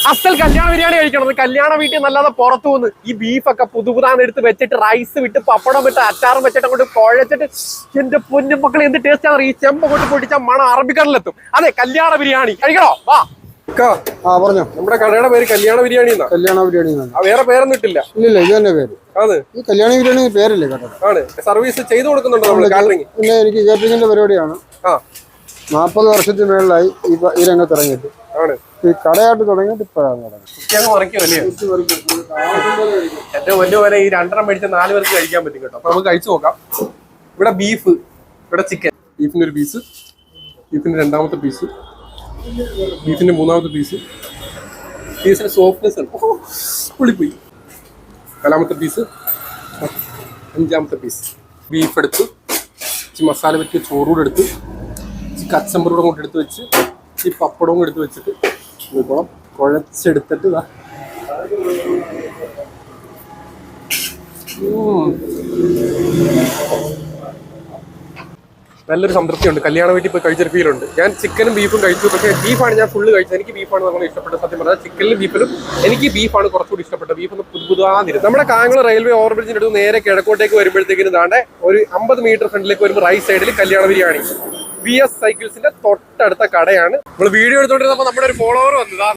അസൽ കല്യാണ ബിരിയാണി കഴിക്കണം. കല്യാണ വീട്ടിൽ നല്ലാതെ പുറത്തു പോകുന്നു. ഈ ബീഫൊക്കെ പുതുപുതാന്ന് എടുത്ത് വെച്ചിട്ട് റൈസ് വിട്ട് പപ്പടം വിട്ട് അച്ചാറും വെച്ചിട്ട് അങ്ങോട്ട് കുഴച്ചിട്ട് എന്റെ പൊന്നു മക്കളെ എന്ത് ടേസ്റ്റ് ആണ്. ഈ ചെമ്പ് കൊണ്ട് പൊടിച്ച മണം അറബിക്കടലെത്തും. അതെ, കല്യാണ ബിരിയാണി കഴിക്കണോ? വാ പറഞ്ഞോ. നമ്മുടെ കടയുടെ പേര് കല്യാണ ബിരിയാണി. കല്യാണ ബിരിയാണി വേറെ പേരൊന്നും ഇട്ടില്ല. ഇല്ല, ഇത് തന്നെ പേര്. അതെ, ഈ കല്യാണ ബിരിയാണി പേരല്ലേ കേട്ടോ. ആണ്. സർവീസ് ചെയ്തു കൊടുക്കുന്നുണ്ടോ നമ്മൾ? കാറ്ററിംഗ്. പിന്നെ എനിക്ക് കേറ്ററിംഗിന്റെ പരിപാടിയാണ്. 40 വർഷത്തിന് മേളിലായി ഈ രംഗത്ത് ഇറങ്ങിയിട്ട്. ആണ്. ഈ കടയായിട്ട് തുടങ്ങിയിട്ട് ഇപ്പോഴാണ് ഏറ്റവും വലിയ പോലെ ഈ 2 മേടിച്ച 4 പേർക്ക് കഴിക്കാൻ പറ്റും കേട്ടോ. അപ്പൊ നമുക്ക് കഴിച്ചു നോക്കാം. ഇവിടെ ബീഫ്, ഇവിടെ ചിക്കൻ. ബീഫിന്റെ ഒരു പീസ്, ബീഫിന്റെ 2ാമത്തെ പീസ്, ബീഫിന്റെ 3ാമത്തെ പീസ്. പീസിന് സോഫ്റ്റ്നെസ് ഉണ്ട്. പുളിപ്പോയി. 4ാമത്തെ പീസ്, 5ാമത്തെ പീസ്. ബീഫ് എടുത്ത് മസാല പറ്റിയ ചോറൂടെ എടുത്ത് കച്ചമ്പറൂടെ കൊണ്ട് എടുത്ത് വെച്ച് ഈ പപ്പടവും എടുത്ത് വെച്ചിട്ട് കുഴച്ചെടുത്തിട്ട് നല്ലൊരു സംതൃപ്തിയുണ്ട്. കല്യാണ വീട്ടിൽ പോയി കഴിച്ചൊരു ഫീലുണ്ട്. ഞാൻ ചിക്കനും ബീഫും കഴിച്ചു. പക്ഷേ ബീഫാണ് ഞാൻ ഫുള്ള് കഴിച്ചത്. എനിക്ക് ബീഫാണ് നമ്മൾ ഇഷ്ടപ്പെട്ടത്. സത്യം പറഞ്ഞാൽ ചിക്കനിലും ബീഫിലും എനിക്ക് ബീഫാണ് കുറച്ചുകൂടി ഇഷ്ടപ്പെട്ടത്. ബീഫ് ഒന്ന് പുതുതാന്നിരുന്നു. നമ്മുടെ കായംകുളം റെയിൽവേ ഓവർബ്രിഡ്ജിന്റെ അടുത്ത് നേരെ കിഴക്കോട്ടേക്ക് വരുമ്പോഴത്തേക്കിന് താണ്ടെ ഒരു 50 മീറ്റർ ഫ്രണ്ടിലേക്ക് വരുമ്പോൾ റൈറ്റ് സൈഡിൽ കല്യാണ ബിരിയാണി VS സൈക്കിൾസിന്റെ തൊട്ടടുത്ത കടയാണ്. നമ്മൾ വീഡിയോ എടുത്തോണ്ടിരുന്നപ്പോൾ നമ്മുടെ ഒരു ഫോളോവർ വന്നതാ.